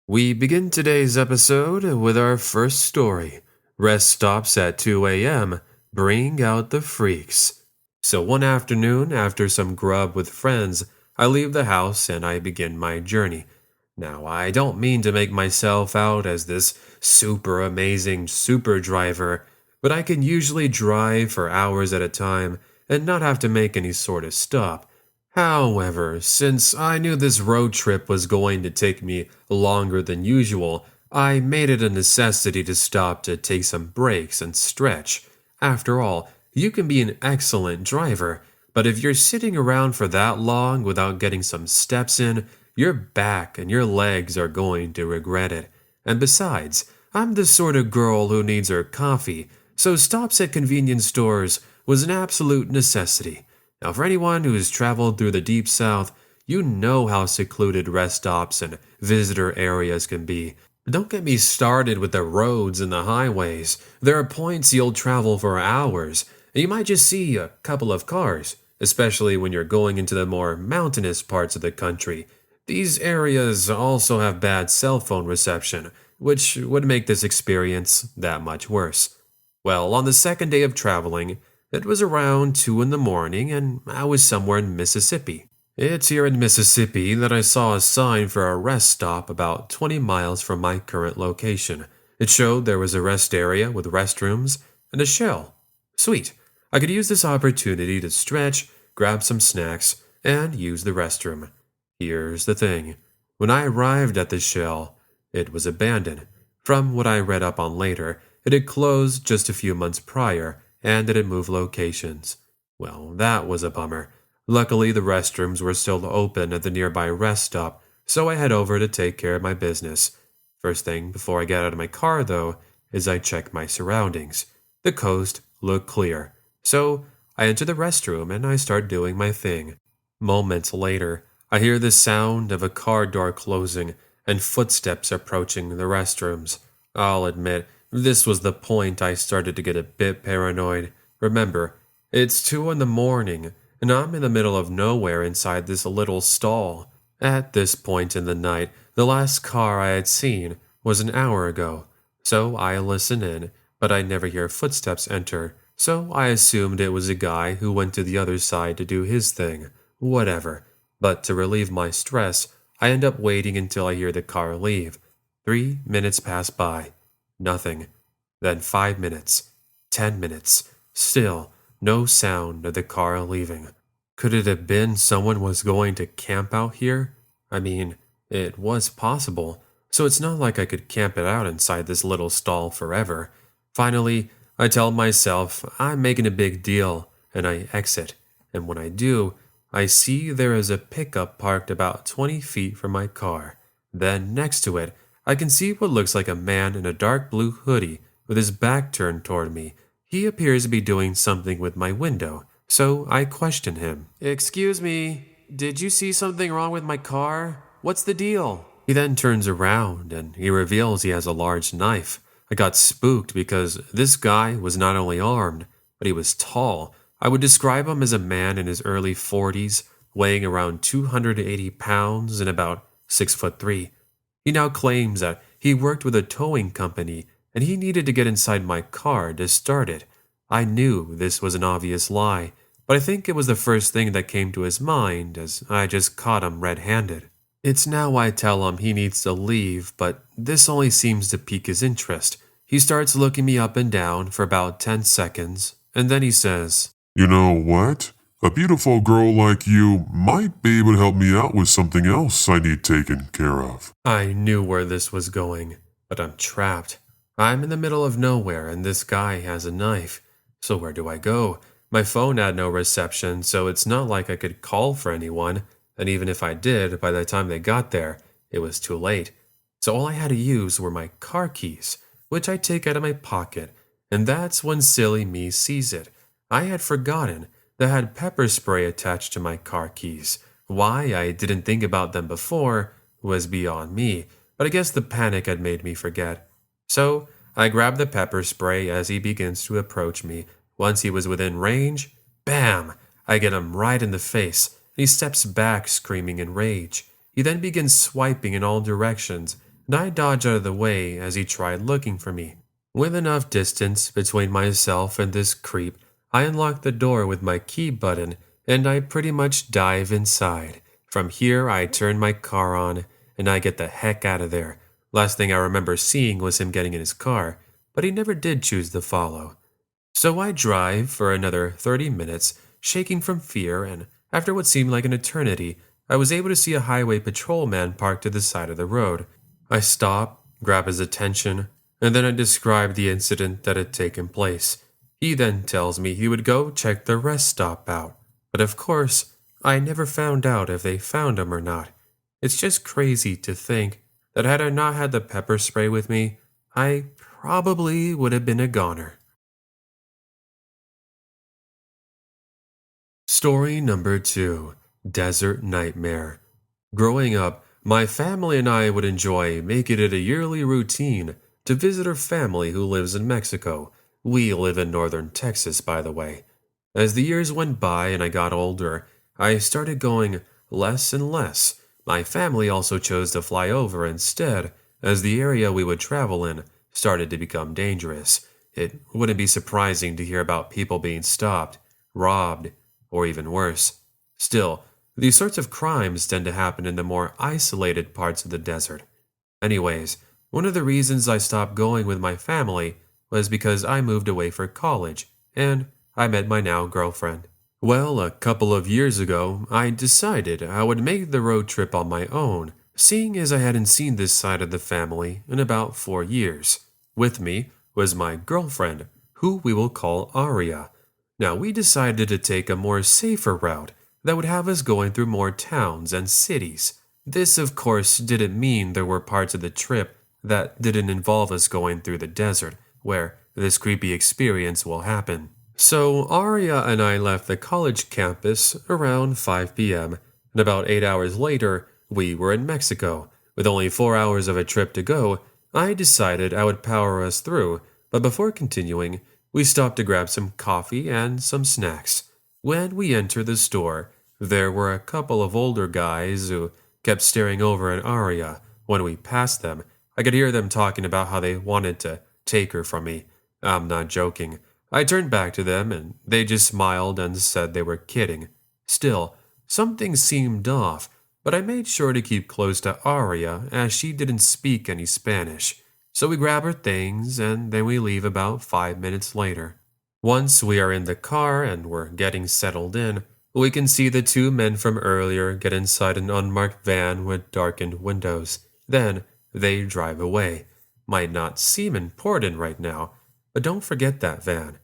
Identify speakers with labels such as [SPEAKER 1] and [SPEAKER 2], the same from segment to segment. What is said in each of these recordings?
[SPEAKER 1] We begin today's episode with our first story. Rest stops at 2 a.m. Bring out the freaks. So one afternoon, after some grub with friends, I leave the house and I begin my journey. Now, I don't mean to make myself out as this super amazing super driver, but I can usually drive for hours at a time and not have to make any sort of stop. However, since I knew this road trip was going to take me longer than usual, I made it a necessity to stop to take some breaks and stretch. After all, you can be an excellent driver, but if you're sitting around for that long without getting some steps in, your back and your legs are going to regret it. And besides, I'm the sort of girl who needs her coffee, so stops at convenience stores was an absolute necessity. Now, for anyone who has traveled through the Deep South, you know how secluded rest stops and visitor areas can be. Don't get me started with the roads and the highways. There are points you'll travel for hours, and you might just see a couple of cars, especially when you're going into the more mountainous parts of the country. These areas also have bad cell phone reception, which would make this experience that much worse. Well, on the second day of traveling, it was around 2 in the morning and I was somewhere in Mississippi. It's here in Mississippi that I saw a sign for a rest stop about 20 miles from my current location. It showed there was a rest area with restrooms and a shell. Sweet. I could use this opportunity to stretch, grab some snacks, and use the restroom. Here's the thing. When I arrived at the shell, it was abandoned. From what I read up on later, it had closed just a few months prior and it had moved locations. Well, that was a bummer. Luckily, the restrooms were still open at the nearby rest stop, so I head over to take care of my business. First thing before I get out of my car, though, is I check my surroundings. The coast looked clear, so I enter the restroom and I start doing my thing. Moments later, I hear the sound of a car door closing and footsteps approaching the restrooms. I'll admit, this was the point I started to get a bit paranoid. Remember, it's 2 in the morning, and I'm in the middle of nowhere inside this little stall. At this point in the night, the last car I had seen was an hour ago, so I listen in, but I never hear footsteps enter, so I assumed it was a guy who went to the other side to do his thing. Whatever. But to relieve my stress, I end up waiting until I hear the car leave. 3 minutes pass by. Nothing. Then 5 minutes. 10 minutes. Still, no sound of the car leaving. Could it have been someone was going to camp out here? I mean, it was possible, so it's not like I could camp it out inside this little stall forever. Finally, I tell myself I'm making a big deal, and I exit. And when I do, I see there is a pickup parked about 20 feet from my car. Then next to it, I can see what looks like a man in a dark blue hoodie with his back turned toward me. He appears to be doing something with my window, so I question him. "Excuse me, did you see something wrong with my car? What's the deal?" He then turns around and he reveals he has a large knife. I got spooked because this guy was not only armed, but he was tall. I would describe him as a man in his early 40s, weighing around 280 pounds and about 6'3". He now claims that he worked with a towing company and he needed to get inside my car to start it. I knew this was an obvious lie, but I think it was the first thing that came to his mind as I just caught him red-handed. It's now I tell him he needs to leave, but this only seems to pique his interest. He starts looking me up and down for about 10 seconds, and then he says,
[SPEAKER 2] "You know what? A beautiful girl like you might be able to help me out with something else I need taken care of."
[SPEAKER 1] I knew where this was going, but I'm trapped. I'm in the middle of nowhere and this guy has a knife. So where do I go? My phone had no reception, so it's not like I could call for anyone. And even if I did, by the time they got there, it was too late. So all I had to use were my car keys, which I take out of my pocket. And that's when silly me sees it. I had forgotten that I had pepper spray attached to my car keys. Why I didn't think about them before was beyond me, but I guess the panic had made me forget. So I grabbed the pepper spray as he begins to approach me. Once he was within range, bam! I get him right in the face, and he steps back screaming in rage. He then begins swiping in all directions, and I dodged out of the way as he tried looking for me. With enough distance between myself and this creep, I unlock the door with my key button and I pretty much dive inside. From here, I turn my car on and I get the heck out of there. Last thing I remember seeing was him getting in his car, but he never did choose to follow. So I drive for another 30 minutes, shaking from fear, and after what seemed like an eternity, I was able to see a highway patrolman parked to the side of the road. I stop, grab his attention, and then I describe the incident that had taken place. He then tells me he would go check the rest stop out, but of course, I never found out if they found him or not. It's just crazy to think that had I not had the pepper spray with me, I probably would have been a goner. Story number 2, Desert Nightmare. Growing up, my family and I would enjoy making it a yearly routine to visit our family who lives in Mexico. We live in northern Texas, by the way. As the years went by and I got older, I started going less and less. My family also chose to fly over instead, as the area we would travel in started to become dangerous. It wouldn't be surprising to hear about people being stopped, robbed, or even worse. Still, these sorts of crimes tend to happen in the more isolated parts of the desert. Anyways, one of the reasons I stopped going with my family was because I moved away for college, and I met my now girlfriend. Well, a couple of years ago, I decided I would make the road trip on my own, seeing as I hadn't seen this side of the family in about 4 years. With me was my girlfriend, who we will call Aria. Now, we decided to take a more safer route that would have us going through more towns and cities. This, of course, didn't mean there were parts of the trip that didn't involve us going through the desert, where this creepy experience will happen. So, Aria and I left the college campus around 5 p.m., and about 8 hours later, we were in Mexico. With only 4 hours of a trip to go, I decided I would power us through, but before continuing, we stopped to grab some coffee and some snacks. When we entered the store, there were a couple of older guys who kept staring over at Aria. When we passed them, I could hear them talking about how they wanted to take her from me. I'm not joking. I turned back to them and they just smiled and said they were kidding. Still, something seemed off, but I made sure to keep close to Aria as she didn't speak any Spanish. So we grab our things and then we leave about 5 minutes later. Once we are in the car and we're getting settled in, we can see the 2 men from earlier get inside an unmarked van with darkened windows. Then they drive away. Might not seem important right now, but don't forget that van.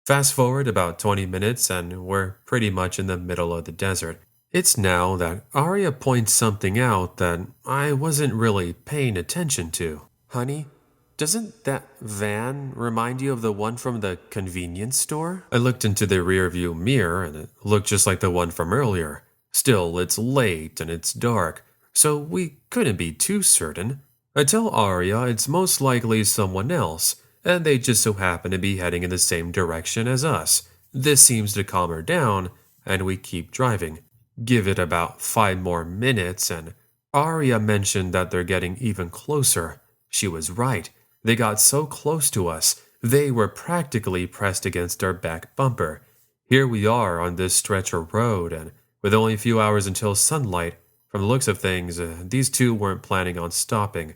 [SPEAKER 1] Fast forward about 20 minutes and we're pretty much in the middle of the desert. It's now that Aria points something out that I wasn't really paying attention to. Honey, doesn't that van remind you of the one from the convenience store? I looked into the rearview mirror and it looked just like the one from earlier. Still, it's late and it's dark, so we couldn't be too certain. I tell Aria it's most likely someone else, and they just so happen to be heading in the same direction as us. This seems to calm her down, and we keep driving. Give it about 5 more minutes, and Aria mentioned that they're getting even closer. She was right. They got so close to us, they were practically pressed against our back bumper. Here we are on this stretch of road, and with only a few hours until sunlight, from the looks of things, these 2 weren't planning on stopping.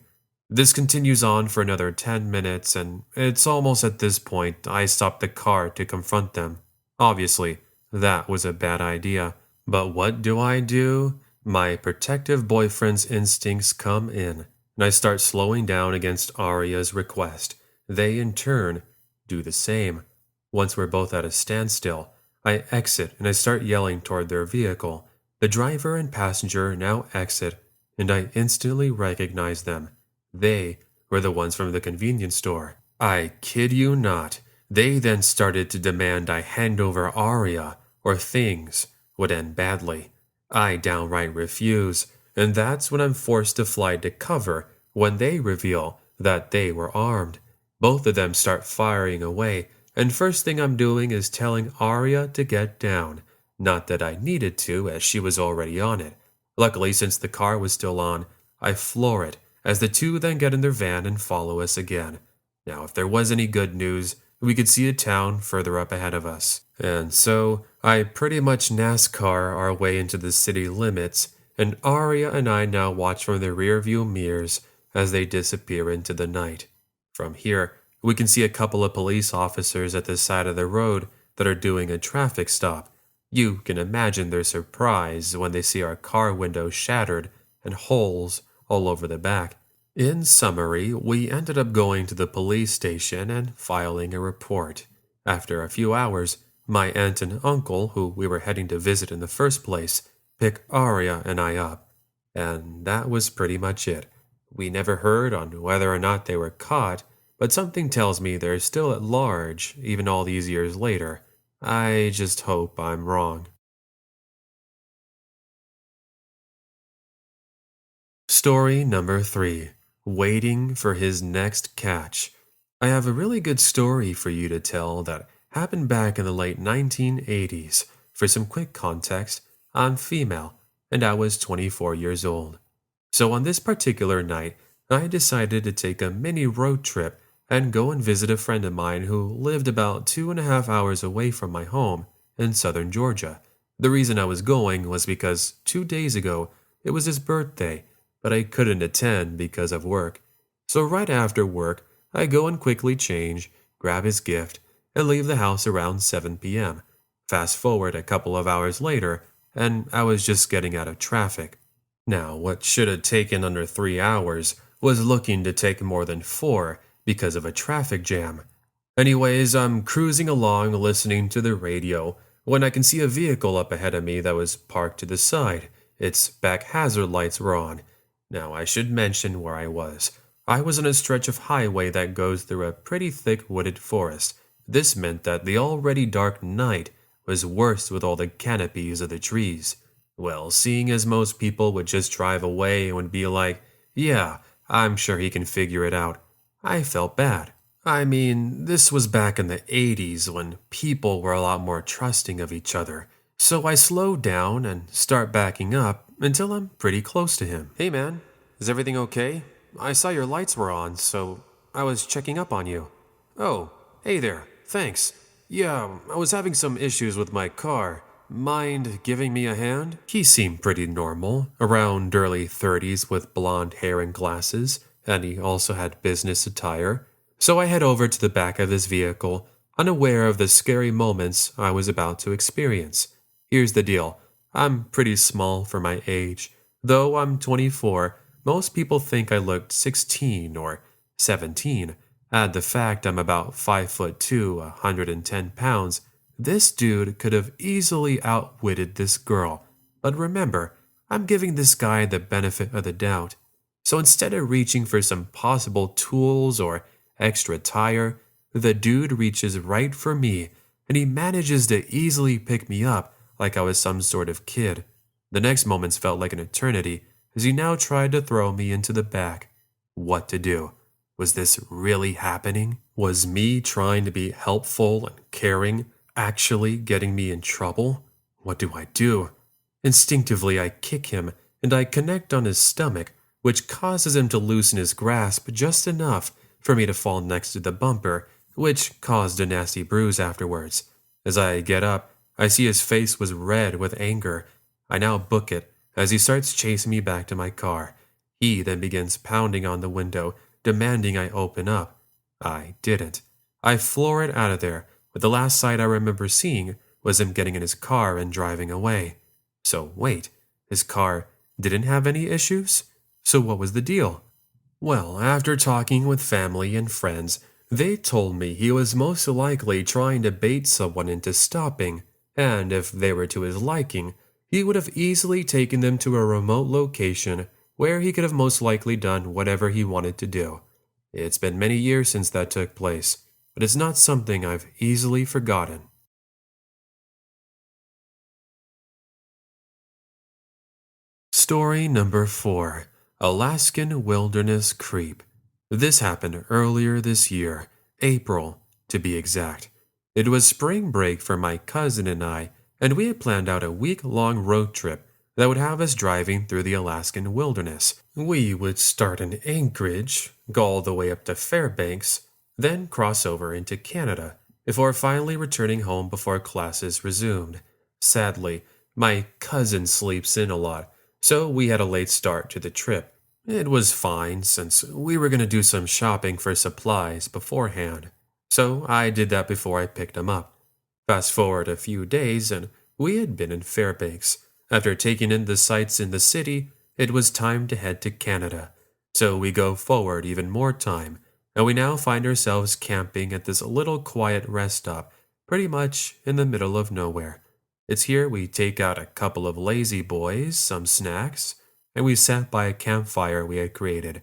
[SPEAKER 1] This continues on for another 10 minutes, and it's almost at this point I stop the car to confront them. Obviously, that was a bad idea. But what do? My protective boyfriend's instincts come in, and I start slowing down against Aria's request. They, in turn, do the same. Once we're both at a standstill, I exit and I start yelling toward their vehicle. The driver and passenger now exit, and I instantly recognize them. They were the ones from the convenience store. I kid you not. They then started to demand I hand over Aria, or things would end badly. I downright refuse, and that's when I'm forced to fly to cover when they reveal that they were armed. Both of them start firing away, and first thing I'm doing is telling Aria to get down. Not that I needed to, as she was already on it. Luckily, since the car was still on, I floor it as the two then get in their van and follow us again. Now, if there was any good news, we could see a town further up ahead of us. And so, I pretty much NASCAR our way into the city limits, and Arya and I now watch from the rearview mirrors as they disappear into the night. From here, we can see a couple of police officers at the side of the road that are doing a traffic stop. You can imagine their surprise when they see our car window shattered and holes all over the back. In summary, we ended up going to the police station and filing a report. After a few hours, my aunt and uncle, who we were heading to visit in the first place, pick Arya and I up. And that was pretty much it. We never heard on whether or not they were caught, but something tells me they're still at large, even all these years later. I just hope I'm wrong. Story number 3. Waiting for his next catch. I have a really good story for you to tell that happened back in the late 1980s. For some quick context, I'm female, and I was 24 years old. So on this particular night, I decided to take a mini road trip and go and visit a friend of mine who lived about 2.5 hours away from my home in southern Georgia. The reason I was going was because 2 days ago, it was his birthday, but I couldn't attend because of work. So right after work, I go and quickly change, grab his gift, and leave the house around 7 p.m. Fast forward a couple of hours later, and I was just getting out of traffic. Now, what should have taken under 3 hours was looking to take more than 4 because of a traffic jam. Anyways, I'm cruising along listening to the radio when I can see a vehicle up ahead of me that was parked to the side. Its back hazard lights were on. Now, I should mention where I was. I was on a stretch of highway that goes through a pretty thick wooded forest. This meant that the already dark night was worse with all the canopies of the trees. Well, seeing as most people would just drive away and would be like, yeah, I'm sure he can figure it out, I felt bad. I mean, this was back in the 80s when people were a lot more trusting of each other. So I slowed down and start backing up until I'm pretty close to him. Hey man, is everything okay? I saw your lights were on, so I was checking up on you. Oh, hey there, thanks. Yeah, I was having some issues with my car. Mind giving me a hand? He seemed pretty normal, around early 30s with blonde hair and glasses, and he also had business attire. So I head over to the back of his vehicle, unaware of the scary moments I was about to experience. Here's the deal. I'm pretty small for my age. Though I'm 24, most people think I looked 16 or 17. Add the fact I'm about 5'2", 110 pounds. This dude could have easily outwitted this girl. But remember, I'm giving this guy the benefit of the doubt. So instead of reaching for some possible tools or extra tire, the dude reaches right for me, and he manages to easily pick me up like I was some sort of kid. The next moments felt like an eternity, as he now tried to throw me into the back. What to do? Was this really happening? Was me trying to be helpful and caring actually getting me in trouble? What do I do? Instinctively, I kick him, and I connect on his stomach, which causes him to loosen his grasp just enough for me to fall next to the bumper, which caused a nasty bruise afterwards. As I get up, I see his face was red with anger. I now book it as he starts chasing me back to my car. He then begins pounding on the window, demanding I open up. I didn't. I floor it out of there, but the last sight I remember seeing was him getting in his car and driving away. So wait, his car didn't have any issues? So what was the deal? Well, after talking with family and friends, they told me he was most likely trying to bait someone into stopping, and if they were to his liking, he would have easily taken them to a remote location where he could have most likely done whatever he wanted to do. It's been many years since that took place, but it's not something I've easily forgotten. Story number 4. Alaskan Wilderness Creep. This happened earlier this year, April, to be exact. It was spring break for my cousin and I, and we had planned out a week-long road trip that would have us driving through the Alaskan wilderness. We would start in Anchorage, go all the way up to Fairbanks, then cross over into Canada, before finally returning home before classes resumed. Sadly, my cousin sleeps in a lot, so we had a late start to the trip. It was fine since we were going to do some shopping for supplies beforehand, so I did that before I picked him up. Fast forward a few days, and we had been in Fairbanks. After taking in the sights in the city, it was time to head to Canada. So we go forward even more time, and we now find ourselves camping at this little quiet rest stop, pretty much in the middle of nowhere. It's here we take out a couple of lazy boys, some snacks, and we sat by a campfire we had created.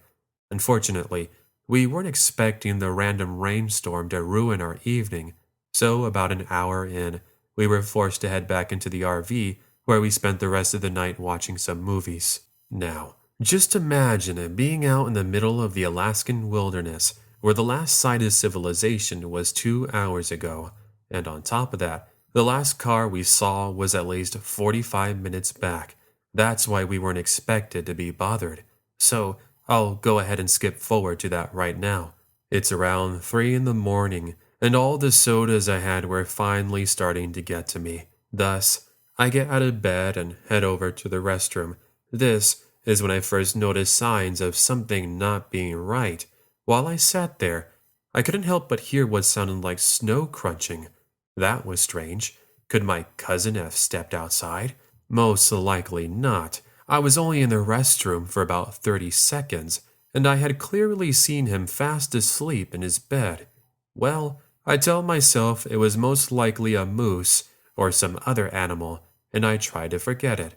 [SPEAKER 1] Unfortunately, we weren't expecting the random rainstorm to ruin our evening, so about an hour in, we were forced to head back into the RV where we spent the rest of the night watching some movies. Now, just imagine it being out in the middle of the Alaskan wilderness where the last sight of civilization was 2 hours ago, and on top of that, the last car we saw was at least 45 minutes back. That's why we weren't expected to be bothered. So, I'll go ahead and skip forward to that right now. It's around 3 in the morning, and all the sodas I had were finally starting to get to me. Thus, I get out of bed and head over to the restroom. This is when I first noticed signs of something not being right. While I sat there, I couldn't help but hear what sounded like snow crunching. That was strange. Could my cousin have stepped outside? Most likely not. I was only in the restroom for about 30 seconds, and I had clearly seen him fast asleep in his bed. Well, I tell myself it was most likely a moose or some other animal, and I try to forget it.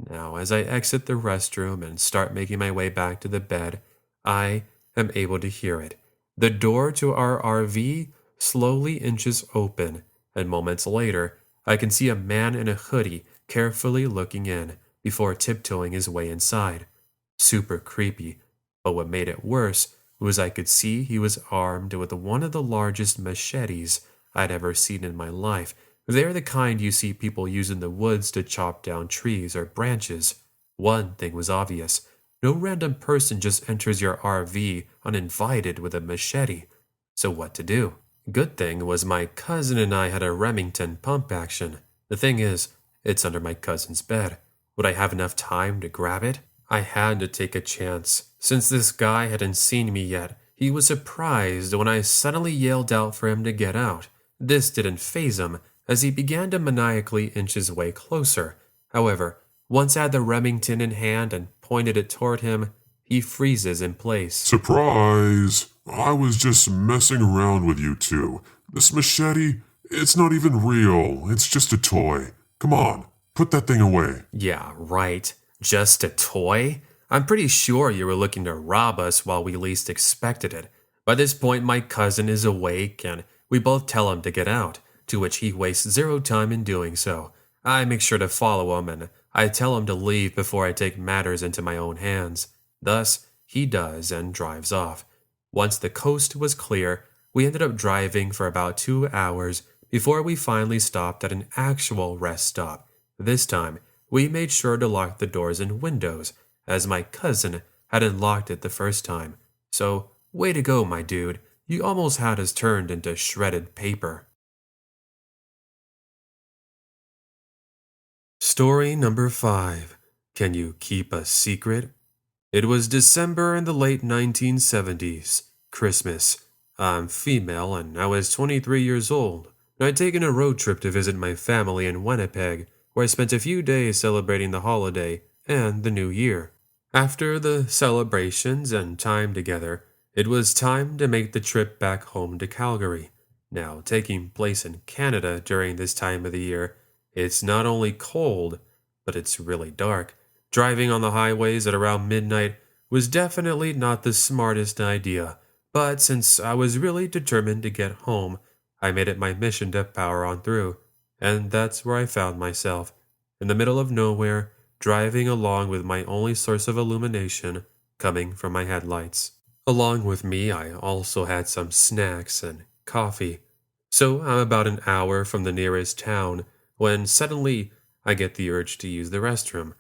[SPEAKER 1] Now, as I exit the restroom and start making my way back to the bed, I am able to hear it. The door to our RV slowly inches open, and moments later, I can see a man in a hoodie carefully looking in before tiptoeing his way inside. Super creepy, but what made it worse was I could see he was armed with one of the largest machetes I'd ever seen in my life. They're the kind you see people use in the woods to chop down trees or branches. One thing was obvious. No random person just enters your RV uninvited with a machete. So what to do? Good thing was my cousin and I had a Remington pump action. The thing is, it's under my cousin's bed. Would I have enough time to grab it? I had to take a chance. Since this guy hadn't seen me yet, he was surprised when I suddenly yelled out for him to get out. This didn't faze him, as he began to maniacally inch his way closer. However, once I had the Remington in hand and pointed it toward him, he freezes in place.
[SPEAKER 2] Surprise! I was just messing around with you two. This machete, it's not even real. It's just a toy. Come on, put that thing away.
[SPEAKER 1] Yeah, right. Just a toy? I'm pretty sure you were looking to rob us while we least expected it. By this point, my cousin is awake, and we both tell him to get out, to which he wastes zero time in doing so. I make sure to follow him, and I tell him to leave before I take matters into my own hands. Thus, he does and drives off. Once the coast was clear, we ended up driving for about 2 hours before we finally stopped at an actual rest stop. This time, we made sure to lock the doors and windows, as my cousin hadn't locked it the first time. So, way to go, my dude. You almost had us turned into shredded paper. Story number 5. Can you keep a secret? It was December in the late 1970s, Christmas. I'm female and I was 23 years old. I'd taken a road trip to visit my family in Winnipeg, where I spent a few days celebrating the holiday and the new year. After the celebrations and time together, it was time to make the trip back home to Calgary. Now, taking place in Canada during this time of the year, it's not only cold, but it's really dark. Driving on the highways at around midnight was definitely not the smartest idea, but since I was really determined to get home, I made it my mission to power on through, and that's where I found myself, in the middle of nowhere, driving along with my only source of illumination coming from my headlights. Along with me, I also had some snacks and coffee. So I'm about an hour from the nearest town when suddenly I get the urge to use the restroom.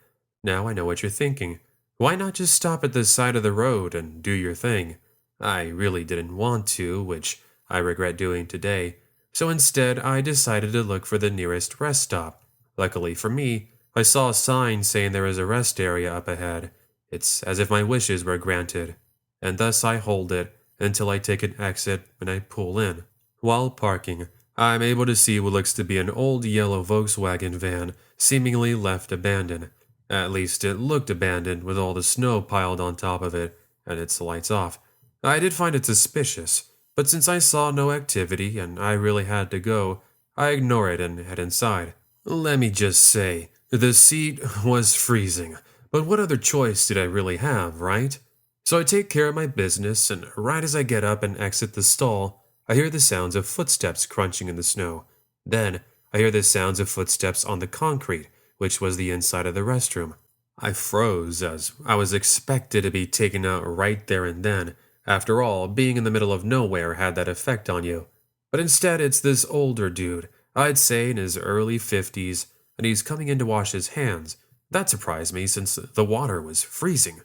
[SPEAKER 1] Now I know what you're thinking. Why not just stop at the side of the road and do your thing? I really didn't want to, which I regret doing today, so instead I decided to look for the nearest rest stop. Luckily for me, I saw a sign saying there is a rest area up ahead. It's as if my wishes were granted, and thus I hold it until I take an exit and I pull in. While parking, I'm able to see what looks to be an old yellow Volkswagen van, seemingly left abandoned. At least it looked abandoned with all the snow piled on top of it and its lights off. I did find it suspicious, but since I saw no activity and I really had to go, I ignore it and head inside. Let me just say, the seat was freezing, but what other choice did I really have, right? So I take care of my business, and right as I get up and exit the stall, I hear the sounds of footsteps crunching in the snow. Then, I hear the sounds of footsteps on the concrete, which was the inside of the restroom. I froze as I was expected to be taken out right there and then. After all, being in the middle of nowhere had that effect on you. But instead, it's this older dude, I'd say in his early 50s, and he's coming in to wash his hands. That surprised me since the water was freezing.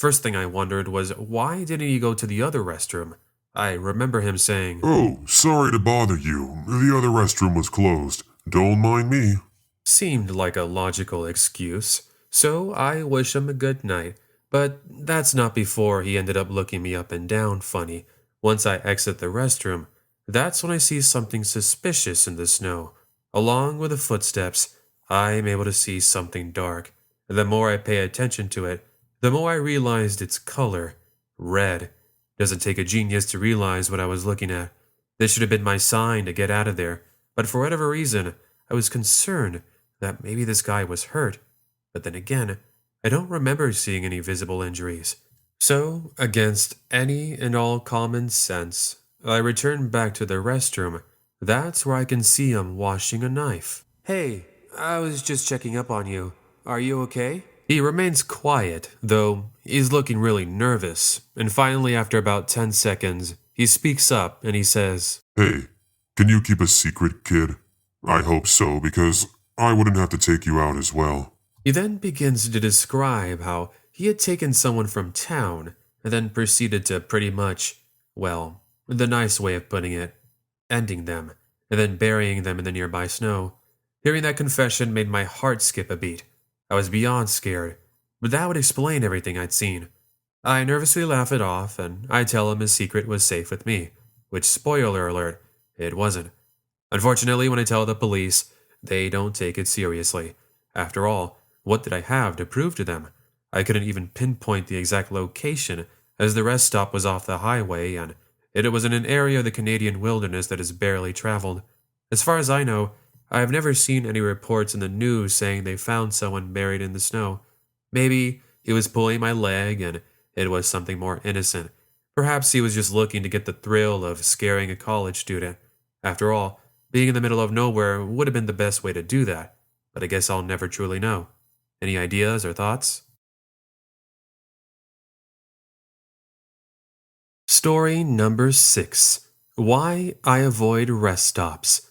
[SPEAKER 1] First thing I wondered was why didn't he go to the other restroom? I remember him saying,
[SPEAKER 2] "Oh, sorry to bother you. The other restroom was closed. Don't mind me."
[SPEAKER 1] seemed like a logical excuse, so I wish him a good night. But that's not before he ended up looking me up and down funny. Once I exit the restroom, that's when I see something suspicious in the snow. Along with the footsteps, I am able to see something dark. The more I pay attention to it, the more I realized its color, red. Doesn't take a genius to realize what I was looking at. This should have been my sign to get out of there, but for whatever reason, I was concerned that maybe this guy was hurt. But then again, I don't remember seeing any visible injuries. So, against any and all common sense, I return back to the restroom. That's where I can see him washing a knife. Hey, I was just checking up on you. Are you okay? He remains quiet, though he's looking really nervous, and finally, after about 10 seconds, he speaks up and he says,
[SPEAKER 2] "Hey, can you keep a secret, kid? I hope so, because I wouldn't have to take you out as well."
[SPEAKER 1] He then begins to describe how he had taken someone from town and then proceeded to pretty much, well, the nice way of putting it, ending them and then burying them in the nearby snow. Hearing that confession made my heart skip a beat. I was beyond scared, but that would explain everything I'd seen. I nervously laugh it off and I tell him his secret was safe with me, which, spoiler alert, it wasn't. Unfortunately, when I tell the police, they don't take it seriously. After all, what did I have to prove to them? I couldn't even pinpoint the exact location, as the rest stop was off the highway and it was in an area of the Canadian wilderness that is barely traveled. As far as I know, I have never seen any reports in the news saying they found someone buried in the snow. Maybe he was pulling my leg and it was something more innocent. Perhaps he was just looking to get the thrill of scaring a college student. After all, being in the middle of nowhere would have been the best way to do that, but I guess I'll never truly know. Any ideas or thoughts? Story number 6. Why I Avoid Rest Stops.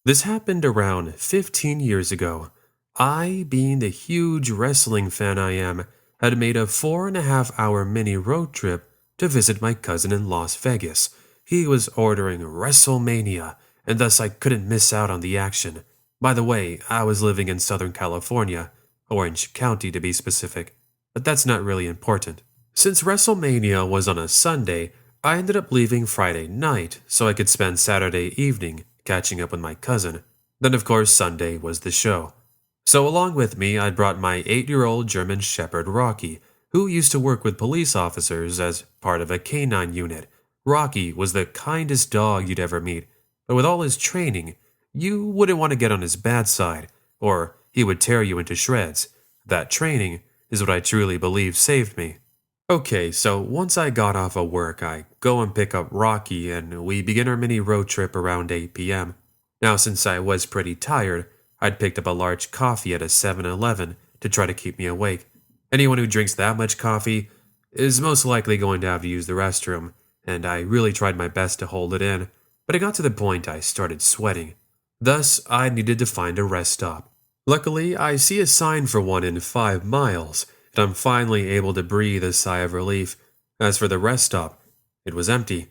[SPEAKER 1] This happened around 15 years ago. I, being the huge wrestling fan I am, had made a 4.5-hour mini road trip to visit my cousin in Las Vegas. He was ordering WrestleMania, and thus I couldn't miss out on the action. By the way, I was living in Southern California, Orange County to be specific, but that's not really important. Since WrestleMania was on a Sunday, I ended up leaving Friday night so I could spend Saturday evening catching up with my cousin. Then of course Sunday was the show. So along with me I brought my 8-year-old German Shepherd Rocky, who used to work with police officers as part of a canine unit. Rocky was the kindest dog you'd ever meet, but with all his training, you wouldn't want to get on his bad side, or he would tear you into shreds. That training is what I truly believe saved me. Okay, so once I got off of work, I go and pick up Rocky and we begin our mini road trip around 8 p.m. Now, since I was pretty tired, I'd picked up a large coffee at a 7-Eleven to try to keep me awake. Anyone who drinks that much coffee is most likely going to have to use the restroom, and I really tried my best to hold it in, but it got to the point I started sweating. Thus, I needed to find a rest stop. Luckily, I see a sign for one in 5 miles, and I'm finally able to breathe a sigh of relief. As for the rest stop, it was empty.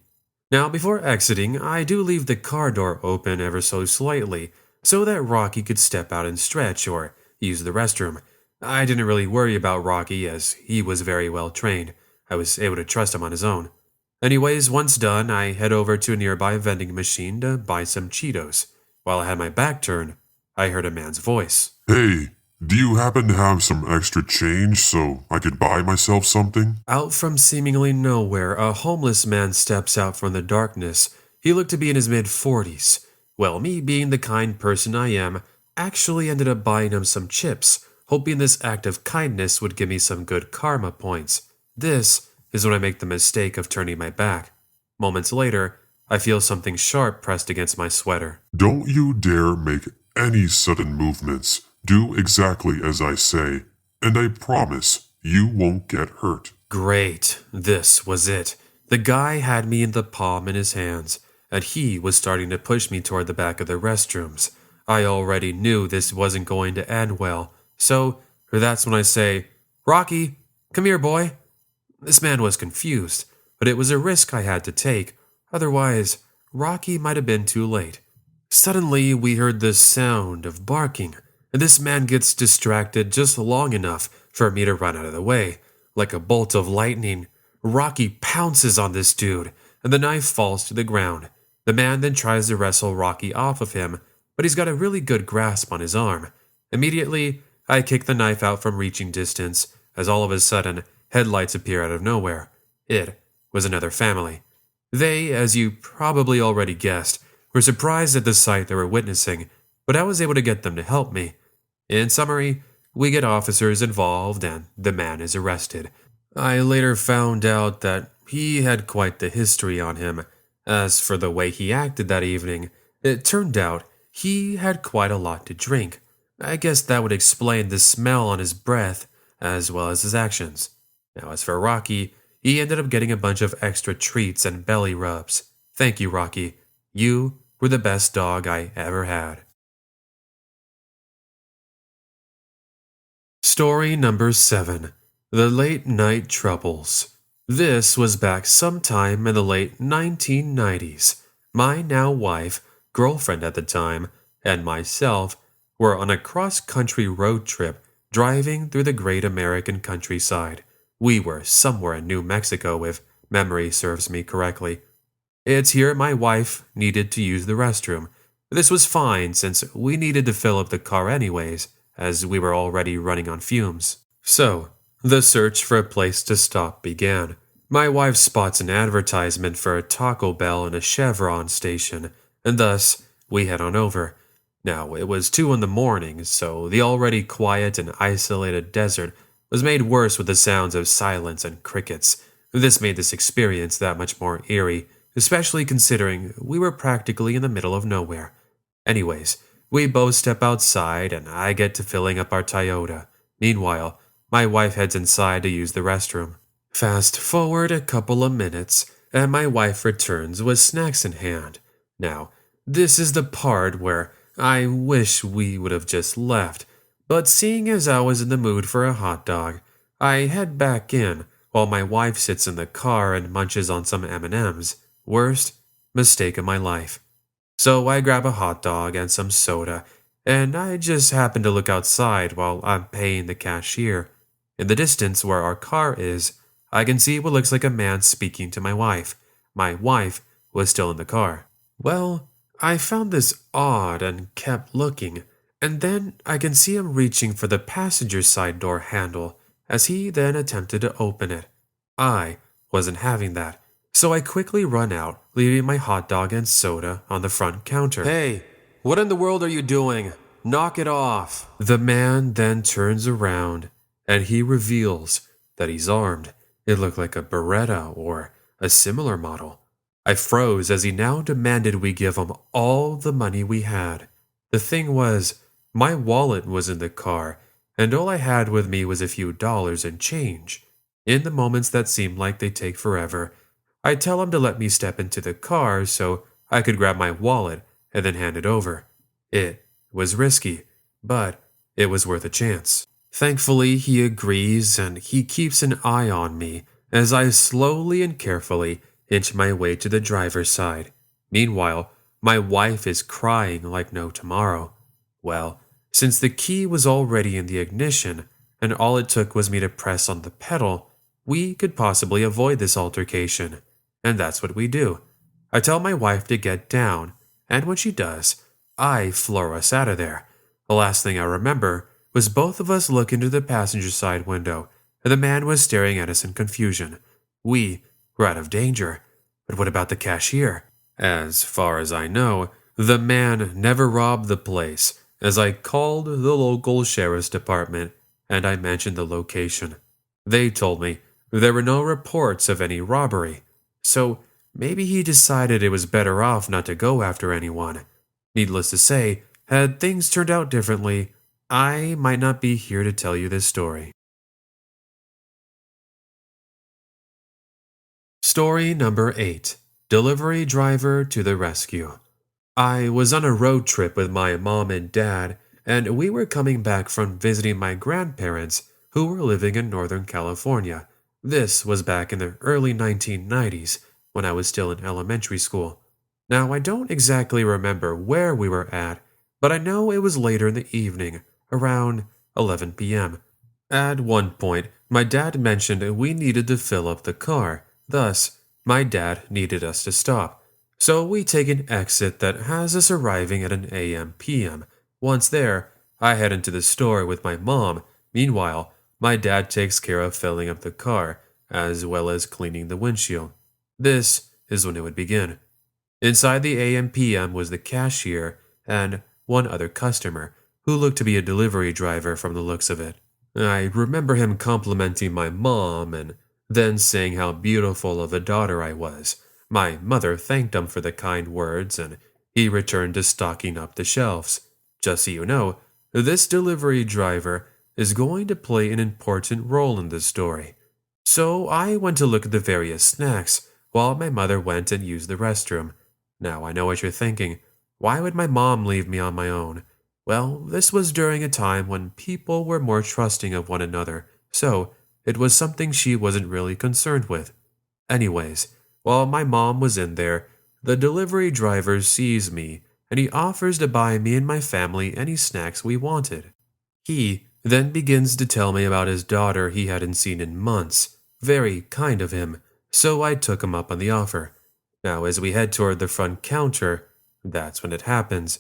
[SPEAKER 1] Now, before exiting, I do leave the car door open ever so slightly so that Rocky could step out and stretch or use the restroom. I didn't really worry about Rocky as he was very well trained. I was able to trust him on his own. Anyways, once done, I head over to a nearby vending machine to buy some Cheetos. While I had my back turned, I heard a man's voice.
[SPEAKER 2] Hey, do you happen to have some extra change so I could buy myself something?
[SPEAKER 1] Out from seemingly nowhere, a homeless man steps out from the darkness. He looked to be in his mid-40s. Well, me being the kind person I am, actually ended up buying him some chips, hoping this act of kindness would give me some good karma points. This is when I make the mistake of turning my back. Moments later, I feel something sharp pressed against my sweater.
[SPEAKER 2] Don't you dare make any sudden movements. Do exactly as I say, and I promise you won't get hurt.
[SPEAKER 1] Great. This was it. The guy had me in the palm in his hands, and he was starting to push me toward the back of the restrooms. I already knew this wasn't going to end well, so that's when I say, "Rocky, come here, boy." This man was confused, but it was a risk I had to take. Otherwise, Rocky might have been too late. Suddenly, we heard the sound of barking, and this man gets distracted just long enough for me to run out of the way. Like a bolt of lightning, Rocky pounces on this dude, and the knife falls to the ground. The man then tries to wrestle Rocky off of him, but he's got a really good grasp on his arm. Immediately, I kick the knife out from reaching distance, as all of a sudden, headlights appear out of nowhere. It was another family. They, as you probably already guessed, were surprised at the sight they were witnessing, but I was able to get them to help me. In summary, we get officers involved and the man is arrested. I later found out that he had quite the history on him. As for the way he acted that evening, it turned out he had quite a lot to drink. I guess that would explain the smell on his breath as well as his actions. Now, as for Rocky, he ended up getting a bunch of extra treats and belly rubs. Thank you, Rocky. You were the best dog I ever had. Story number 7. The Late Night Troubles. This was back sometime in the late 1990s. My now wife, girlfriend at the time, and myself were on a cross-country road trip driving through the great American countryside. We were somewhere in New Mexico, if memory serves me correctly. It's here my wife needed to use the restroom. This was fine since we needed to fill up the car anyways, as we were already running on fumes. So, the search for a place to stop began. My wife spots an advertisement for a Taco Bell and a Chevron station, and thus we head on over. Now, it was 2 in the morning, so the already quiet and isolated desert was made worse with the sounds of silence and crickets. This made this experience that much more eerie, especially considering we were practically in the middle of nowhere. Anyways, we both step outside and I get to filling up our Toyota. Meanwhile, my wife heads inside to use the restroom. Fast forward a couple of minutes, and my wife returns with snacks in hand. Now, this is the part where I wish we would have just left, but seeing as I was in the mood for a hot dog, I head back in while my wife sits in the car and munches on some M&Ms. Worst mistake of my life. So I grab a hot dog and some soda, and I just happen to look outside while I'm paying the cashier. In the distance where our car is, I can see what looks like a man speaking to my wife. My wife was still in the car. Well, I found this odd and kept looking, and then I can see him reaching for the passenger side door handle as he then attempted to open it. I wasn't having that, so I quickly run out, leaving my hot dog and soda on the front counter. "Hey, what in the world are you doing? Knock it off." The man then turns around, and he reveals that he's armed. It looked like a Beretta or a similar model. I froze as he now demanded we give him all the money we had. The thing was, my wallet was in the car, and all I had with me was a few dollars in change. In the moments that seemed like they take forever, I tell him to let me step into the car so I could grab my wallet and then hand it over. It was risky, but it was worth a chance. Thankfully, he agrees and he keeps an eye on me as I slowly and carefully inch my way to the driver's side. Meanwhile, my wife is crying like no tomorrow. Well, since the key was already in the ignition and all it took was me to press on the pedal, we could possibly avoid this altercation. And that's what we do. I tell my wife to get down, and when she does, I floor us out of there. The last thing I remember was both of us look into the passenger side window, and the man was staring at us in confusion. We were out of danger. But what about the cashier? As far as I know, the man never robbed the place, as I called the local sheriff's department and I mentioned the location. They told me there were no reports of any robbery, so maybe he decided it was better off not to go after anyone. Needless to say, had things turned out differently, I might not be here to tell you this story. Story number 8. Delivery Driver to the Rescue. I was on a road trip with my mom and dad, and we were coming back from visiting my grandparents who were living in Northern California. This was back in the early 1990s when I was still in elementary school. Now, I don't exactly remember where we were at, but I know it was later in the evening, around 11 p.m. At one point, my dad mentioned we needed to fill up the car. Thus, my dad needed us to stop. So we take an exit that has us arriving at an AM/PM. Once there, I head into the store with my mom. Meanwhile, my dad takes care of filling up the car, as well as cleaning the windshield. This is when it would begin. Inside the AM/PM was the cashier and one other customer, who looked to be a delivery driver from the looks of it. I remember him complimenting my mom and then saying how beautiful of a daughter I was. My mother thanked him for the kind words, and he returned to stocking up the shelves. Just so you know, this delivery driver is going to play an important role in this story. So I went to look at the various snacks, while my mother went and used the restroom. Now I know what you're thinking. Why would my mom leave me on my own? Well, this was during a time when people were more trusting of one another, so it was something she wasn't really concerned with. Anyways, while my mom was in there, the delivery driver sees me, and he offers to buy me and my family any snacks we wanted. He then begins to tell me about his daughter he hadn't seen in months. Very kind of him, so I took him up on the offer. Now, as we head toward the front counter, that's when it happens.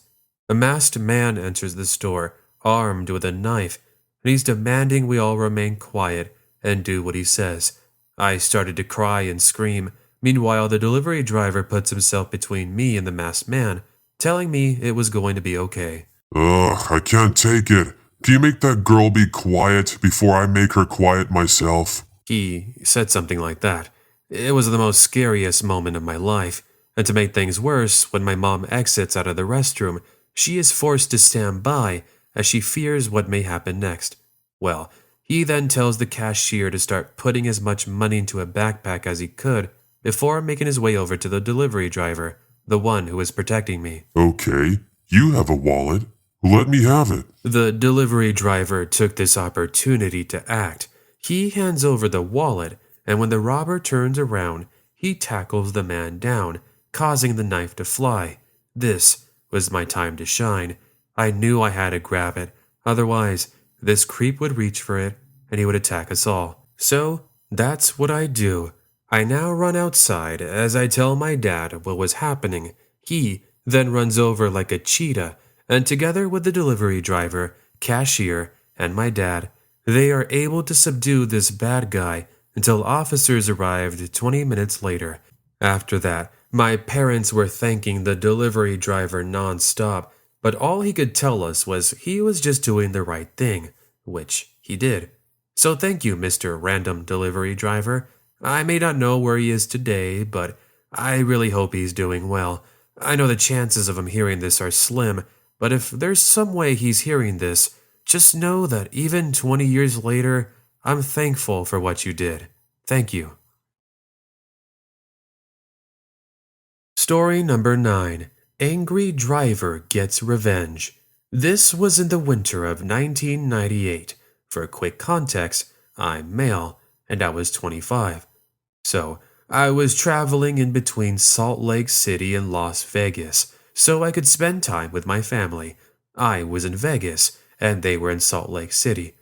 [SPEAKER 1] A masked man enters the store, armed with a knife, and he's demanding we all remain quiet and do what he says. I started to cry and scream. Meanwhile, the delivery driver puts himself between me and the masked man, telling me it was going to be okay.
[SPEAKER 2] Ugh, I can't take it. Can you make that girl be quiet before I make her quiet myself?
[SPEAKER 1] He said something like that. It was the most scariest moment of my life, and to make things worse, when my mom exits out of the restroom, she is forced to stand by as she fears what may happen next. Well, he then tells the cashier to start putting as much money into a backpack as he could before making his way over to the delivery driver, the one who was protecting me.
[SPEAKER 2] Okay, you have a wallet. Let me have it.
[SPEAKER 1] The delivery driver took this opportunity to act. He hands over the wallet, and when the robber turns around, he tackles the man down, causing the knife to fly. This was my time to shine. I knew I had to grab it. Otherwise, this creep would reach for it, and he would attack us all. So, that's what I do. I now run outside as I tell my dad what was happening. He then runs over like a cheetah, and together with the delivery driver, cashier, and my dad, they are able to subdue this bad guy until officers arrived 20 minutes later. After that, my parents were thanking the delivery driver non-stop, but all he could tell us was he was just doing the right thing, which he did. So thank you, Mr. Random Delivery Driver. I may not know where he is today, but I really hope he's doing well. I know the chances of him hearing this are slim, but if there's some way he's hearing this, just know that even 20 years later, I'm thankful for what you did. Thank you. Story number 9. Angry Driver Gets Revenge. This was in the winter of 1998. For quick context, I'm male, and I was 25. So, I was traveling in between Salt Lake City and Las Vegas so I could spend time with my family. I was in Vegas, and they were in Salt Lake City.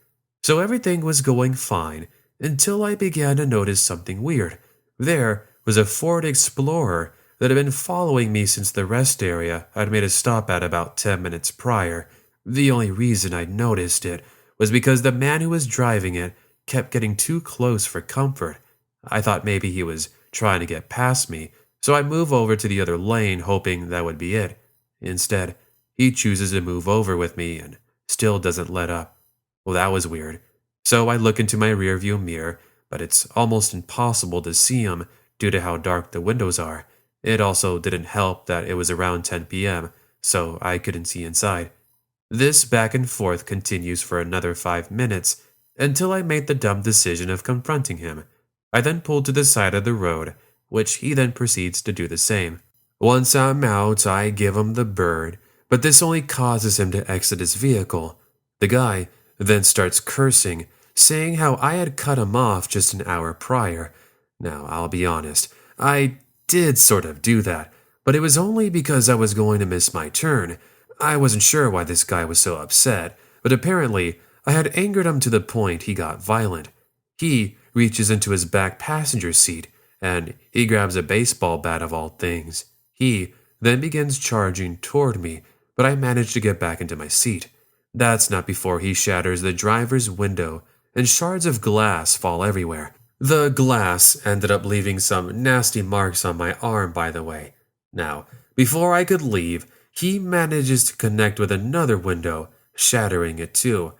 [SPEAKER 1] So everything was going fine until I began to notice something weird. There was a Ford Explorer that had been following me since the rest area I'd made a stop at about 10 minutes prior. The only reason I'd noticed it was because the man who was driving it kept getting too close for comfort. I thought maybe he was trying to get past me, so I move over to the other lane hoping that would be it. Instead, he chooses to move over with me and still doesn't let up. Well, that was weird. So I look into my rearview mirror, but it's almost impossible to see him due to how dark the windows are. It also didn't help that it was around 10 p.m., so I couldn't see inside. This back and forth continues for another 5 minutes until I made the dumb decision of confronting him. I then pulled to the side of the road, which he then proceeds to do the same. Once I'm out, I give him the bird, but this only causes him to exit his vehicle. The guy then starts cursing, saying how I had cut him off just an hour prior. Now, I'll be honest, I did sort of do that, but it was only because I was going to miss my turn. I wasn't sure why this guy was so upset, but apparently I had angered him to the point he got violent. He reaches into his back passenger seat, and he grabs a baseball bat of all things. He then begins charging toward me, but I manage to get back into my seat. That's not before he shatters the driver's window, and shards of glass fall everywhere. The glass ended up leaving some nasty marks on my arm, by the way. Now, before I could leave, he manages to connect with another window, shattering it too.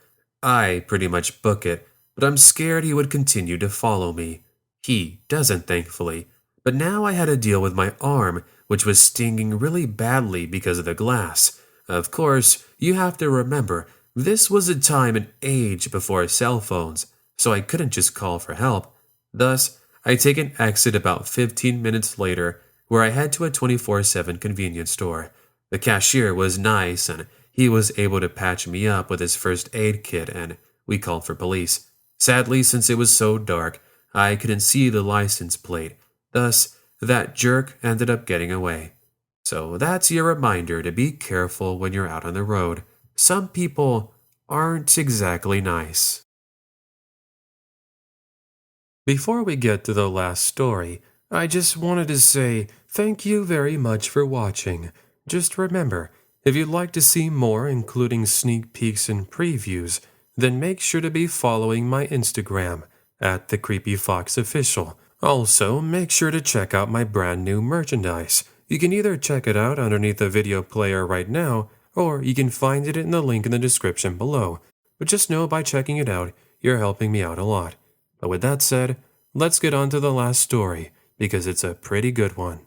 [SPEAKER 1] I pretty much book it, but I'm scared he would continue to follow me. He doesn't, thankfully, but now I had to deal with my arm, which was stinging really badly because of the glass. Of course, you have to remember, this was a time and age before cell phones, so I couldn't just call for help. Thus, I take an exit about 15 minutes later, where I head to a 24/7 convenience store. The cashier was nice, and he was able to patch me up with his first aid kit, and we called for police. Sadly, since it was so dark, I couldn't see the license plate. Thus, that jerk ended up getting away. So that's your reminder to be careful when you're out on the road. Some people aren't exactly nice. Before we get to the last story, I just wanted to say thank you very much for watching. Just remember, if you'd like to see more, including sneak peeks and previews, then make sure to be following my Instagram at @TheCreepyFoxOfficial. Also, make sure to check out my brand new merchandise. You can either check it out underneath the video player right now, or you can find it in the link in the description below. But just know by checking it out, you're helping me out a lot. But with that said, let's get on to the last story, because it's a pretty good one.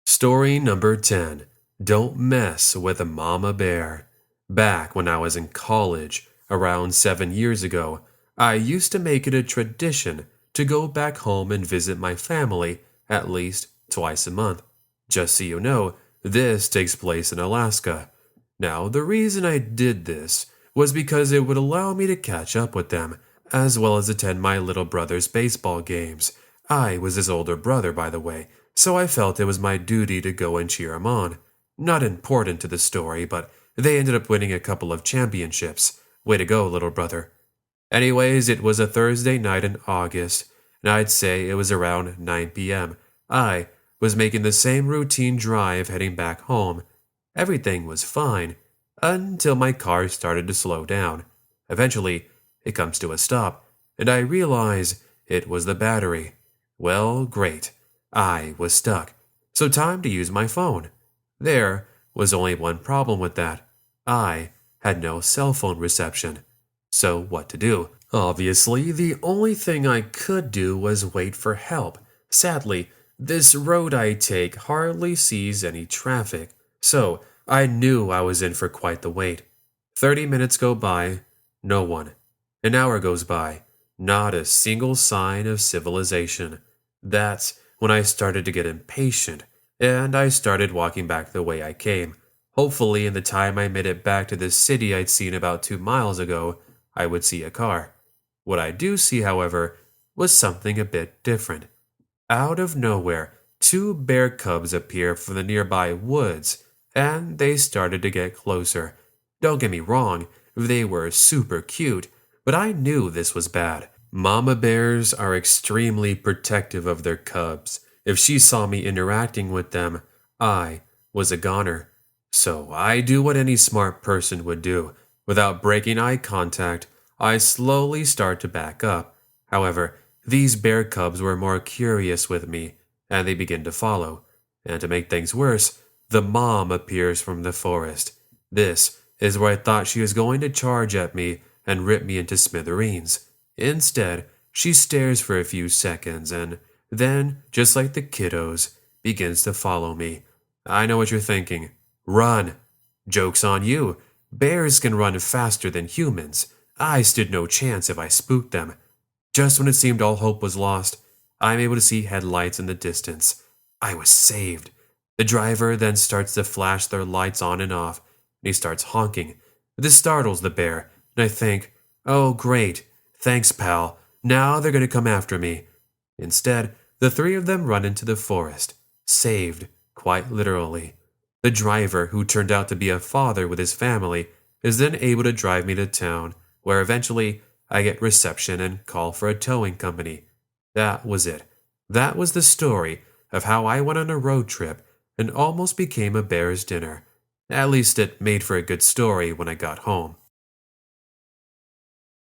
[SPEAKER 1] Story number 10. Don't mess with a mama bear. Back when I was in college, around 7 years ago, I used to make it a tradition to go back home and visit my family at least twice a month. Just so you know, this takes place in Alaska. Now, the reason I did this was because it would allow me to catch up with them, as well as attend my little brother's baseball games. I was his older brother, by the way, so I felt it was my duty to go and cheer him on. Not important to the story, but they ended up winning a couple of championships. Way to go, little brother. Anyways, it was a Thursday night in August, and I'd say it was around 9 p.m. I was making the same routine drive heading back home. Everything was fine, until my car started to slow down. Eventually, it comes to a stop, and I realize it was the battery. Well, great. I was stuck, so time to use my phone. There was only one problem with that. I had no cell phone reception. So what to do? Obviously, the only thing I could do was wait for help. Sadly, this road I take hardly sees any traffic, so I knew I was in for quite the wait. 30 minutes go by, no one. An hour goes by, not a single sign of civilization. That's when I started to get impatient, and I started walking back the way I came. Hopefully, in the time I made it back to the city I'd seen about 2 miles ago, I would see a car. What I do see, however, was something a bit different. Out of nowhere, two bear cubs appear from the nearby woods, and they started to get closer. Don't get me wrong, they were super cute, but I knew this was bad. Mama bears are extremely protective of their cubs. If she saw me interacting with them, I was a goner. So I do what any smart person would do. Without breaking eye contact, I slowly start to back up. However, these bear cubs were more curious with me, and they begin to follow. And to make things worse, the mom appears from the forest. This is where I thought she was going to charge at me and rip me into smithereens. Instead, she stares for a few seconds and then, just like the kiddos, begins to follow me. I know what you're thinking. Run! Joke's on you. Bears can run faster than humans. I stood no chance if I spooked them. Just when it seemed all hope was lost, I'm able to see headlights in the distance. I was saved. The driver then starts to flash their lights on and off, and he starts honking. This startles the bear, and I think, oh great, thanks pal, now they're going to come after me. Instead, the three of them run into the forest, saved, quite literally. The driver, who turned out to be a father with his family, is then able to drive me to town, where eventually I get reception and call for a towing company. That was it. That was the story of how I went on a road trip and almost became a bear's dinner. At least it made for a good story when I got home.